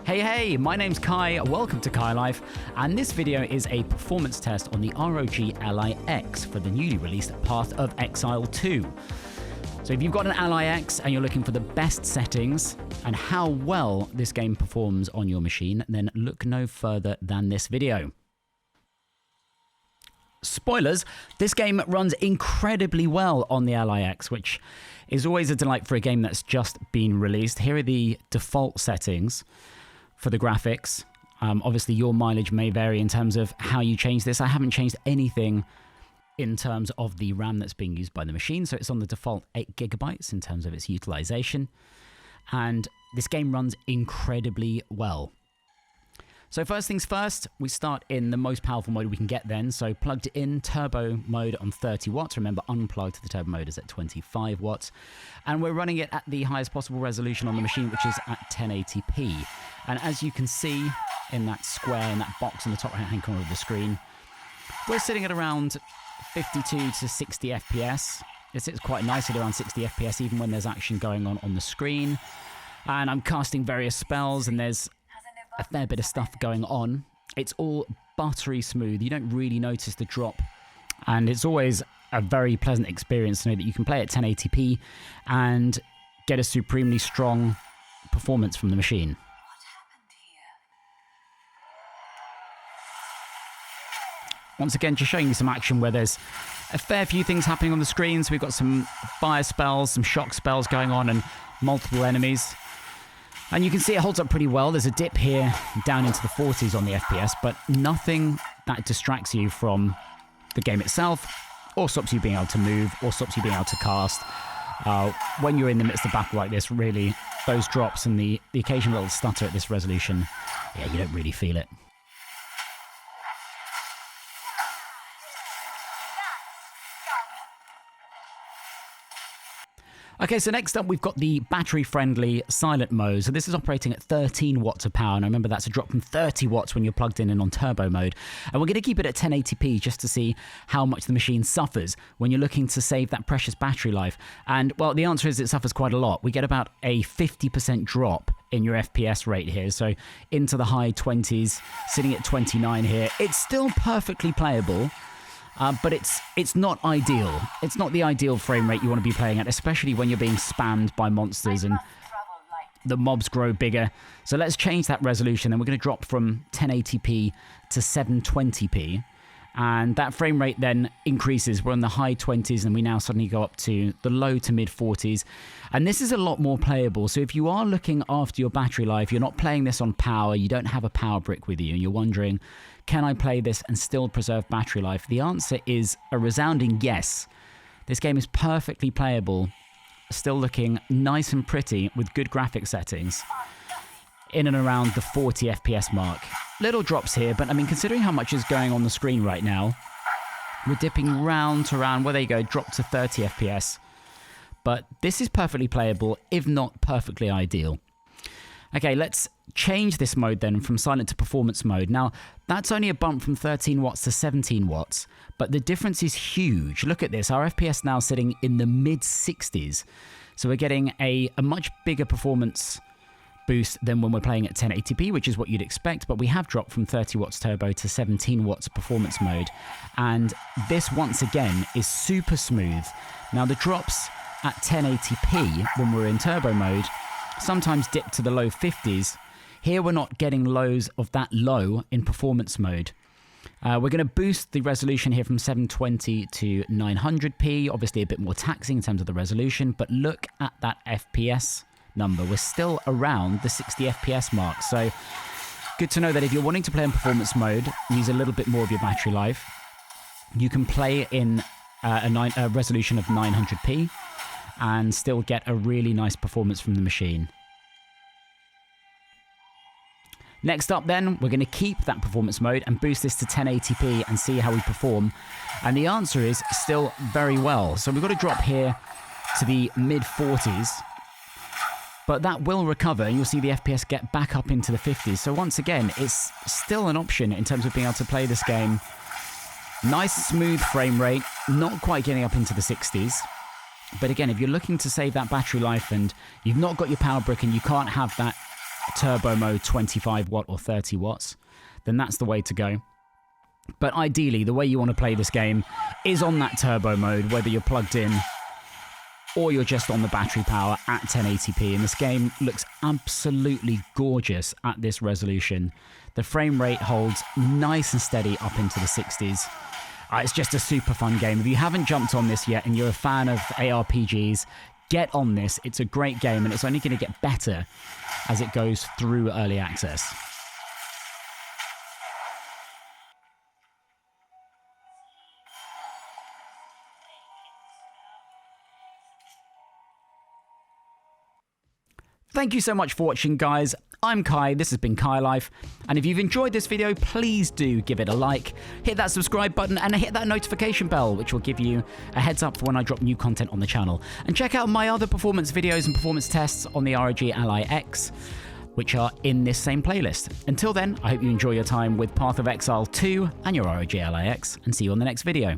Hey, my name's Kai, welcome to CaiLife, and this video is a performance test on the ROG Ally X for the newly released Path of Exile 2. So if you've got an Ally X and you're looking for the best settings and how well this game performs on your machine, then look no further than this video. Spoilers, this game runs incredibly well on the Ally X, which is always a delight for a game that's just been released. Here are the default settings for the graphics. Obviously, your mileage may vary in terms of how you change this. I haven't changed anything in terms of the RAM that's being used by the machine, so it's on the default 8 gigabytes in terms of its utilization. And this game runs incredibly well. So first things first, we start in the most powerful mode we can get then. So plugged in turbo mode on 30 watts. Remember, unplugged, the turbo mode is at 25 watts. And we're running it at the highest possible resolution on the machine, which is at 1080p. And as you can see in that square, in that box in the top right-hand corner of the screen, we're sitting at around 52 to 60 FPS. It sits quite nicely around 60 FPS, even when there's action going on the screen. And I'm casting various spells, and there's a fair bit of stuff going on. It's all buttery smooth. You don't really notice the drop, and it's always a very pleasant experience to know that you can play at 1080p and get a supremely strong performance from the machine. Once again, just showing you some action where there's a fair few things happening on the screen. So we've got some fire spells, some shock spells going on, and multiple enemies. And you can see it holds up pretty well. There's a dip here down into the 40s on the FPS, but nothing that distracts you from the game itself, or stops you being able to move, or stops you being able to cast. When you're in the midst of battle like this, really, those drops and the occasional little stutter at this resolution, yeah, you don't really feel it. Okay, so next up we've got the battery-friendly silent mode. So this is operating at 13 watts of power, and remember that's a drop from 30 watts when you're plugged in and on turbo mode. And we're going to keep it at 1080p just to see how much the machine suffers when you're looking to save that precious battery life. And, well, the answer is it suffers quite a lot. We get about a 50% drop in your FPS rate here, so into the high 20s, sitting at 29 here. It's still perfectly playable. But it's not ideal. It's not the ideal frame rate you want to be playing at, especially when you're being spammed by monsters and the mobs grow bigger. So let's change that resolution, and we're going to drop from 1080p to 720p. And that frame rate then increases. We're in the high 20s, and we now suddenly go up to the low to mid 40s. And this is a lot more playable. So if you are looking after your battery life, you're not playing this on power, you don't have a power brick with you, and you're wondering, can I play this and still preserve battery life? The answer is a resounding yes. This game is perfectly playable, still looking nice and pretty with good graphic settings, in and around the 40 FPS mark. Little drops here, but I mean, considering how much is going on the screen right now, we're dipping round to round, well, there you go, drop to 30 FPS. But this is perfectly playable, if not perfectly ideal. Okay, let's change this mode then from silent to performance mode. Now, that's only a bump from 13 watts to 17 watts, but the difference is huge. Look at this, our FPS now sitting in the mid-60s. So we're getting a much bigger performance boost than when we're playing at 1080p, which is what you'd expect, but we have dropped from 30 watts turbo to 17 watts performance mode. And this, once again, is super smooth. Now, the drops at 1080p when we're in turbo mode sometimes dip to the low 50s. Here we're not getting lows of that low in performance mode. We're going to boost the resolution here from 720 to 900p, obviously a bit more taxing in terms of the resolution, but look at that FPS number. We're still around the 60 FPS mark, so good to know that if you're wanting to play in performance mode, use a little bit more of your battery life, you can play in a resolution of 900p and still get a really nice performance from the machine. Next up then, we're going to keep that performance mode and boost this to 1080p and see how we perform. And the answer is still very well. So we've got to drop here to the mid 40s, but that will recover and you'll see the FPS get back up into the 50s. So once again, it's still an option in terms of being able to play this game. Nice smooth frame rate, not quite getting up into the 60s. But again, if you're looking to save that battery life and you've not got your power brick and you can't have that turbo mode 25 watt or 30 watts, then that's the way to go. But ideally, the way you want to play this game is on that turbo mode, whether you're plugged in or you're just on the battery power at 1080p. And this game looks absolutely gorgeous at this resolution. The frame rate holds nice and steady up into the 60s. It's just a super fun game. If you haven't jumped on this yet and you're a fan of ARPGs, get on this. It's a great game and it's only going to get better as it goes through early access. Thank you so much for watching, guys. I'm Kai, this has been CaiLife, and if you've enjoyed this video, please do give it a like, hit that subscribe button, and hit that notification bell, which will give you a heads up for when I drop new content on the channel. And check out my other performance videos and performance tests on the ROG Ally X, which are in this same playlist. Until then, I hope you enjoy your time with Path of Exile 2 and your ROG Ally X, and see you on the next video.